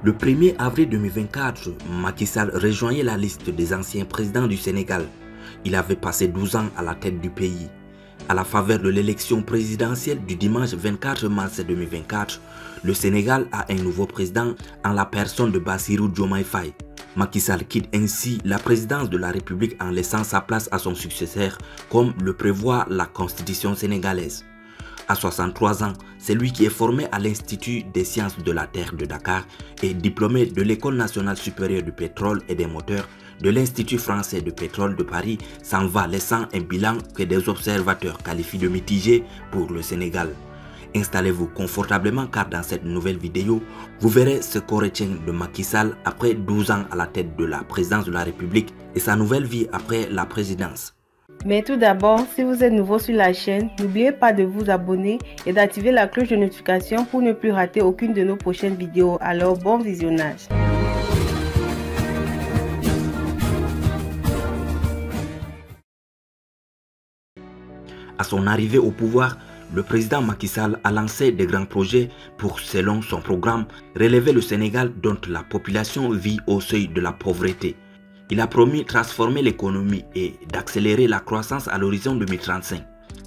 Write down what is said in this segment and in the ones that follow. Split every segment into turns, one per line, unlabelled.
Le 1er avril 2024, Macky Sall rejoignait la liste des anciens présidents du Sénégal. Il avait passé 12 ans à la tête du pays. À la faveur de l'élection présidentielle du dimanche 24 mars 2024, le Sénégal a un nouveau président en la personne de Bassirou Diomaye Faye. Macky Sall quitte ainsi la présidence de la République en laissant sa place à son successeur, comme le prévoit la Constitution sénégalaise. À 63 ans, c'est lui qui est formé à l'Institut des sciences de la Terre de Dakar et diplômé de l'École nationale supérieure du pétrole et des moteurs de l'Institut français de pétrole de Paris, s'en va laissant un bilan que des observateurs qualifient de mitigé pour le Sénégal. Installez-vous confortablement car dans cette nouvelle vidéo, vous verrez ce qu'on retient de Macky Sall après 12 ans à la tête de la présidence de la République et sa nouvelle vie après la présidence.
Mais tout d'abord, si vous êtes nouveau sur la chaîne, n'oubliez pas de vous abonner et d'activer la cloche de notification pour ne plus rater aucune de nos prochaines vidéos. Alors bon visionnage.
À son arrivée au pouvoir, le président Macky Sall a lancé de grands projets pour, selon son programme, relever le Sénégal dont la population vit au seuil de la pauvreté. Il a promis de transformer l'économie et d'accélérer la croissance à l'horizon 2035.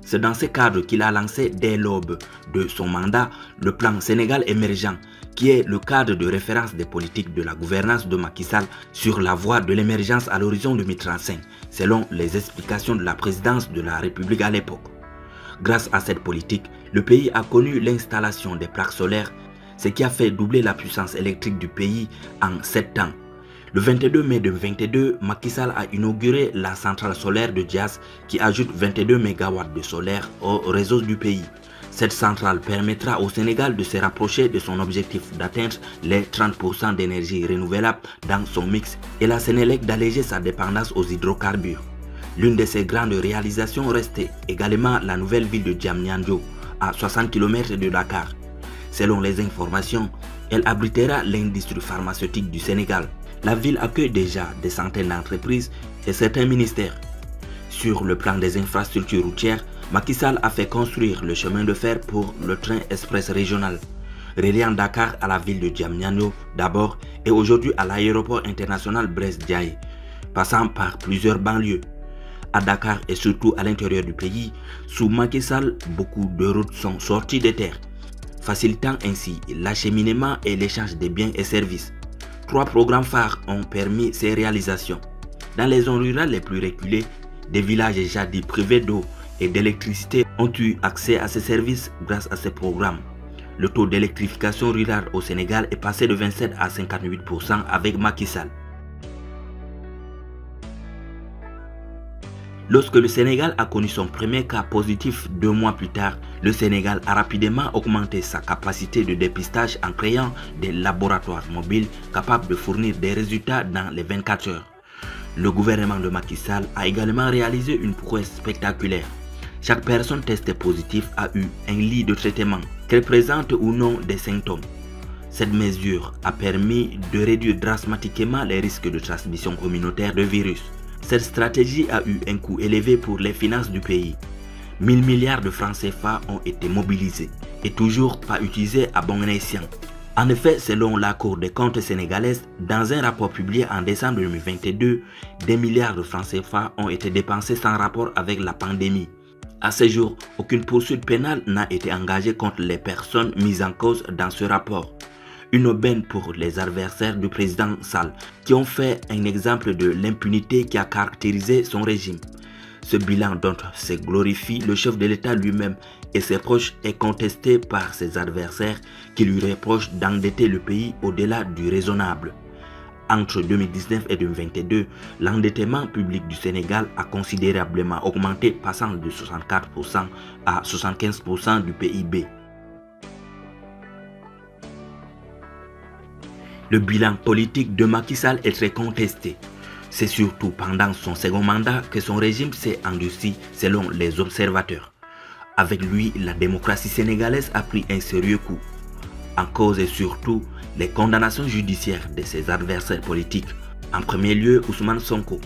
C'est dans ce cadre qu'il a lancé dès l'aube de son mandat le plan Sénégal émergent, qui est le cadre de référence des politiques de la gouvernance de Macky Sall sur la voie de l'émergence à l'horizon 2035, selon les explications de la présidence de la République à l'époque. Grâce à cette politique, le pays a connu l'installation des plaques solaires, ce qui a fait doubler la puissance électrique du pays en 7 ans. Le 22 mai 2022, Macky Sall a inauguré la centrale solaire de Dias qui ajoute 22 MW de solaire au réseau du pays. Cette centrale permettra au Sénégal de se rapprocher de son objectif d'atteindre les 30% d'énergie renouvelable dans son mix et la Sénélec d'alléger sa dépendance aux hydrocarbures. L'une de ses grandes réalisations restait également la nouvelle ville de Diamniadio, à 60 km de Dakar. Selon les informations, elle abritera l'industrie pharmaceutique du Sénégal. La ville accueille déjà des centaines d'entreprises et certains ministères. Sur le plan des infrastructures routières, Macky Sall a fait construire le chemin de fer pour le train express régional, reliant Dakar à la ville de Diamniadio d'abord et aujourd'hui à l'aéroport international Blaise Diagne, passant par plusieurs banlieues. À Dakar et surtout à l'intérieur du pays, sous Macky Sall, beaucoup de routes sont sorties des terres, facilitant ainsi l'acheminement et l'échange des biens et services. 3 programmes phares ont permis ces réalisations. Dans les zones rurales les plus reculées, des villages jadis privés d'eau et d'électricité ont eu accès à ces services grâce à ces programmes. Le taux d'électrification rurale au Sénégal est passé de 27 à 58% avec Macky Sall. Lorsque le Sénégal a connu son premier cas positif 2 mois plus tard, le Sénégal a rapidement augmenté sa capacité de dépistage en créant des laboratoires mobiles capables de fournir des résultats dans les 24 heures. Le gouvernement de Macky Sall a également réalisé une prouesse spectaculaire. Chaque personne testée positive a eu un lit de traitement, qu'elle présente ou non des symptômes. Cette mesure a permis de réduire dramatiquement les risques de transmission communautaire de virus. Cette stratégie a eu un coût élevé pour les finances du pays. 1000 milliards de francs CFA ont été mobilisés et toujours pas utilisés à bon escient. En effet, selon la Cour des comptes sénégalaise, dans un rapport publié en décembre 2022, des milliards de francs CFA ont été dépensés sans rapport avec la pandémie. À ce jour, aucune poursuite pénale n'a été engagée contre les personnes mises en cause dans ce rapport. Une aubaine pour les adversaires du président Sall qui ont fait un exemple de l'impunité qui a caractérisé son régime. Ce bilan dont se glorifie le chef de l'État lui-même et ses proches est contesté par ses adversaires qui lui reprochent d'endetter le pays au-delà du raisonnable. Entre 2019 et 2022, l'endettement public du Sénégal a considérablement augmenté, passant de 64% à 75% du PIB. Le bilan politique de Macky Sall est très contesté. C'est surtout pendant son second mandat que son régime s'est endurci selon les observateurs. Avec lui, la démocratie sénégalaise a pris un sérieux coup. En cause et surtout les condamnations judiciaires de ses adversaires politiques, en premier lieu Ousmane Sonko.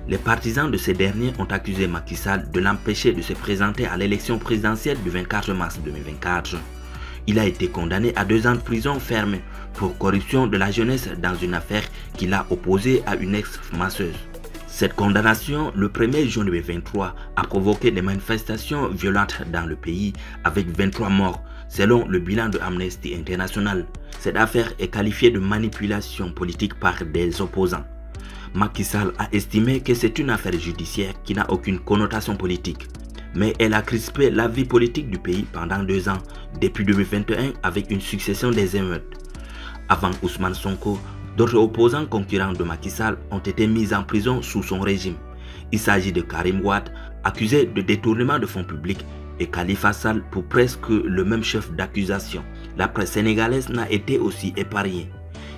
Les partisans de ces derniers ont accusé Macky Sall de l'empêcher de se présenter à l'élection présidentielle du 24 mars 2024. Il a été condamné à 2 ans de prison ferme pour corruption de la jeunesse dans une affaire qu'il a opposée à une ex-masseuse. Cette condamnation, le 1er juin 2023, a provoqué des manifestations violentes dans le pays avec 23 morts, selon le bilan de Amnesty International. Cette affaire est qualifiée de manipulation politique par des opposants. Macky Sall a estimé que c'est une affaire judiciaire qui n'a aucune connotation politique. Mais elle a crispé la vie politique du pays pendant 2 ans, depuis 2021 avec une succession des émeutes. Avant Ousmane Sonko, d'autres opposants concurrents de Macky Sall ont été mis en prison sous son régime. Il s'agit de Karim Wade, accusé de détournement de fonds publics, et Khalifa Sall pour presque le même chef d'accusation. La presse sénégalaise n'a été aussi épargnée.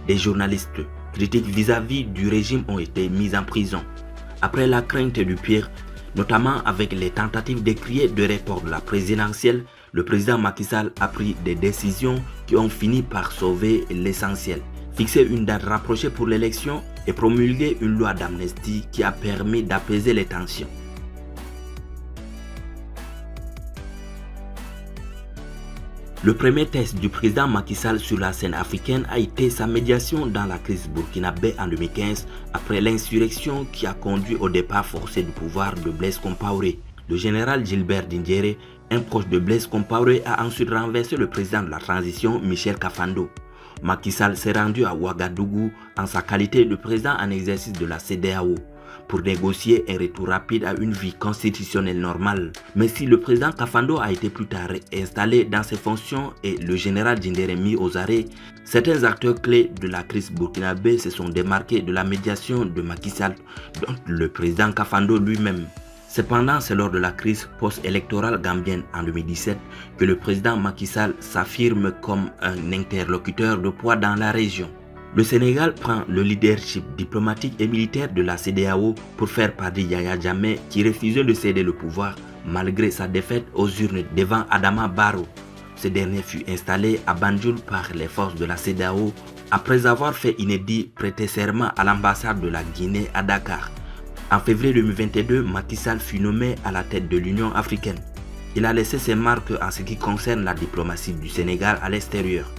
Des journalistes critiques vis-à-vis du régime ont été mis en prison. Après la crainte du pire, notamment avec les tentatives d'écrier de report de la présidentielle, le président Macky Sall a pris des décisions qui ont fini par sauver l'essentiel. Fixer une date rapprochée pour l'élection et promulguer une loi d'amnistie qui a permis d'apaiser les tensions. Le premier test du président Macky Sall sur la scène africaine a été sa médiation dans la crise burkinabé en 2015 après l'insurrection qui a conduit au départ forcé du pouvoir de Blaise Compaoré. Le général Gilbert Diendéré, un proche de Blaise Compaoré, a ensuite renversé le président de la transition Michel Kafando. Macky Sall s'est rendu à Ouagadougou en sa qualité de président en exercice de la CEDEAO pour négocier un retour rapide à une vie constitutionnelle normale. Mais si le président Kafando a été plus tard installé dans ses fonctions et le général Diendéré mis aux arrêts, certains acteurs clés de la crise burkinabé se sont démarqués de la médiation de Macky Sall, dont le président Kafando lui-même. Cependant, c'est lors de la crise post-électorale gambienne en 2017 que le président Macky Sall s'affirme comme un interlocuteur de poids dans la région. Le Sénégal prend le leadership diplomatique et militaire de la CEDEAO pour faire partie Yaya Jammeh qui refusait de céder le pouvoir malgré sa défaite aux urnes devant Adama Barrow. Ce dernier fut installé à Banjul par les forces de la CEDEAO après avoir fait inédit prêter serment à l'ambassade de la Guinée à Dakar. En février 2022, Macky Sall fut nommé à la tête de l'Union africaine. Il a laissé ses marques en ce qui concerne la diplomatie du Sénégal à l'extérieur.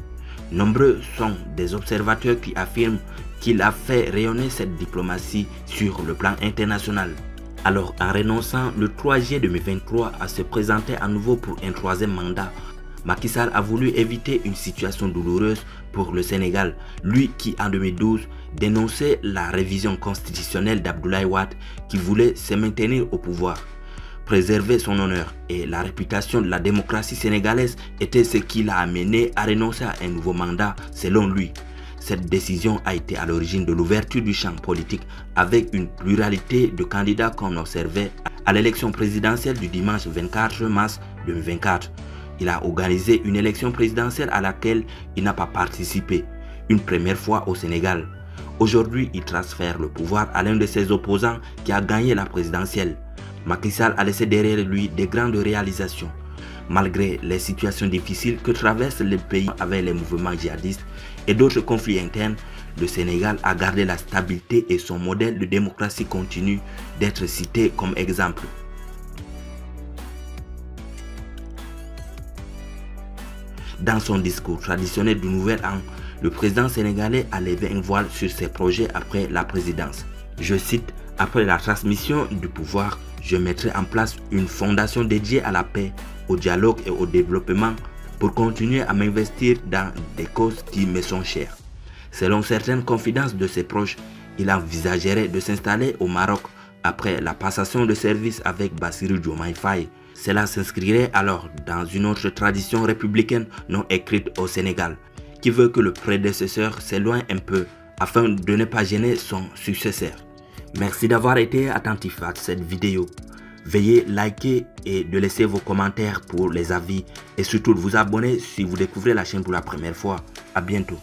Nombreux sont des observateurs qui affirment qu'il a fait rayonner cette diplomatie sur le plan international. Alors, en renonçant le 3 juillet 2023 à se présenter à nouveau pour un 3e mandat, Macky Sall a voulu éviter une situation douloureuse pour le Sénégal, lui qui en 2012 dénonçait la révision constitutionnelle d'Abdoulaye Wade qui voulait se maintenir au pouvoir. Préserver son honneur et la réputation de la démocratie sénégalaise était ce qui l'a amené à renoncer à un nouveau mandat selon lui. Cette décision a été à l'origine de l'ouverture du champ politique avec une pluralité de candidats qu'on observait à l'élection présidentielle du dimanche 24 mars 2024. Il a organisé une élection présidentielle à laquelle il n'a pas participé, une première fois au Sénégal. Aujourd'hui, il transfère le pouvoir à l'un de ses opposants qui a gagné la présidentielle. Macky Sall a laissé derrière lui des grandes réalisations. Malgré les situations difficiles que traverse le pays avec les mouvements djihadistes et d'autres conflits internes, le Sénégal a gardé la stabilité et son modèle de démocratie continue d'être cité comme exemple. Dans son discours traditionnel du Nouvel An, le président sénégalais a levé un voile sur ses projets après la présidence. Je cite, « Après la transmission du pouvoir, je mettrai en place une fondation dédiée à la paix, au dialogue et au développement pour continuer à m'investir dans des causes qui me sont chères. » Selon certaines confidences de ses proches, il envisagerait de s'installer au Maroc après la passation de service avec Bassirou Diomaye Faye. Cela s'inscrirait alors dans une autre tradition républicaine non écrite au Sénégal, qui veut que le prédécesseur s'éloigne un peu afin de ne pas gêner son successeur. Merci d'avoir été attentif à cette vidéo. Veuillez liker et de laisser vos commentaires pour les avis et surtout de vous abonner si vous découvrez la chaîne pour la première fois. À bientôt.